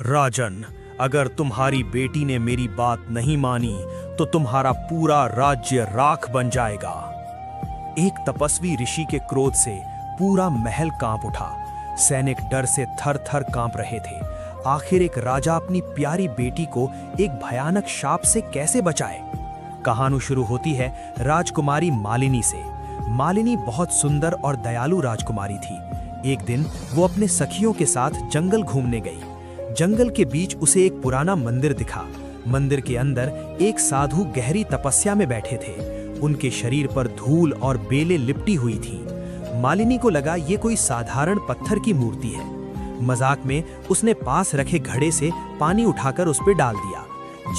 राजन, अगर तुम्हारी बेटी ने मेरी बात नहीं मानी तो तुम्हारा पूरा राज्य राख बन जाएगा। एक तपस्वी ऋषि के क्रोध से पूरा महल कांप उठा। सैनिक डर से थर-थर कांप रहे थे। आखिर एक राजा अपनी प्यारी बेटी को एक भयानक शाप से कैसे बचाए? कहानी शुरू होती है राजकुमारी मालिनी से। मालिनी बहुत सुंदर और दयालु राजकुमारी थी। एक दिन वो अपने सखियों के साथ जंगल घूमने गई। जंगल के बीच उसे एक पुराना मंदिर दिखा। मंदिर के अंदर एक साधु गहरी तपस्या में बैठे थे। उनके शरीर पर धूल और बेलें लिपटी हुई थी। मालिनी को लगा ये कोई साधारण पत्थर की मूर्ति है। मजाक में उसने पास रखे घड़े से पानी उठाकर उस पर डाल दिया।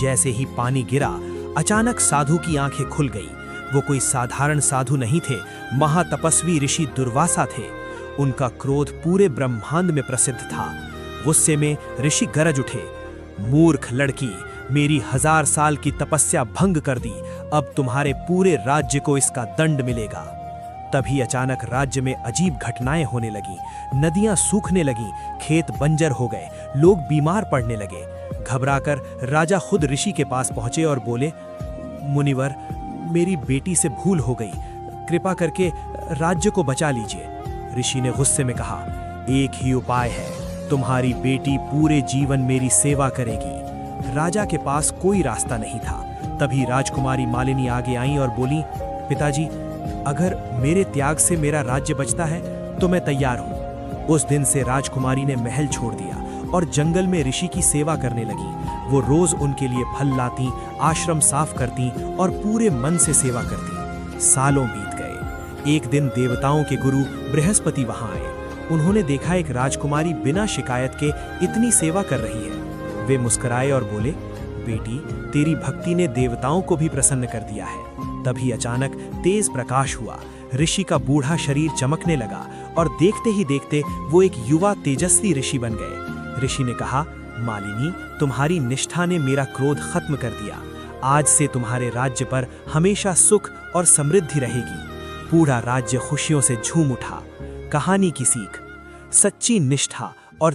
जैसे ही पानी गिरा, अचानक साधु की आंखें खुल गई। वो कोई साधारण साधु नहीं थे, महातपस्वी ऋषि दुर्वासा थे। उनका क्रोध पूरे ब्रह्मांड में प्रसिद्ध था। गुस्से में ऋषि गरज उठे, मूर्ख लड़की, मेरी 1000 साल की तपस्या भंग कर दी। अब तुम्हारे पूरे राज्य को इसका दंड मिलेगा। तभी अचानक राज्य में अजीब घटनाएं होने लगी। नदियां सूखने लगीं, खेत बंजर हो गए, लोग बीमार पड़ने लगे। घबराकर राजा खुद ऋषि के पास पहुंचे और बोले, मुनिवर, मेरी बेटी से भूल हो गई, कृपा करके राज्य को बचा लीजिए। ऋषि ने गुस्से में कहा, एक ही उपाय है, तुम्हारी बेटी पूरे जीवन मेरी सेवा करेगी। राजा के पास कोई रास्ता नहीं था। तभी राजकुमारी मालिनी आगे आई और बोली, पिताजी, अगर मेरे त्याग से मेरा राज्य बचता है तो मैं तैयार हूँ। उस दिन से राजकुमारी ने महल छोड़ दिया और जंगल में ऋषि की सेवा करने लगी। वो रोज उनके लिए फल लाती, आश्रम साफ करती और पूरे मन से सेवा करती। सालों बीत गए। एक दिन देवताओं के गुरु बृहस्पति वहां आए। उन्होंने देखा एक राजकुमारी बिना शिकायत के इतनी सेवा कर रही है। वे मुस्कुराए और बोले, बेटी, तेरी भक्ति ने देवताओं को भी प्रसन्न कर दिया है। तभी अचानक तेज प्रकाश हुआ। ऋषि का बूढ़ा शरीर चमकने लगा और देखते ही देखते वो एक युवा तेजस्वी ऋषि बन गए। ऋषि ने कहा, मालिनी, तुम्हारी निष्ठा ने मेरा क्रोध खत्म कर दिया। आज से तुम्हारे राज्य पर हमेशा सुख और समृद्धि रहेगी। पूरा राज्य खुशियों से झूम उठा। कहानी की सीख, सच्ची निष्ठा और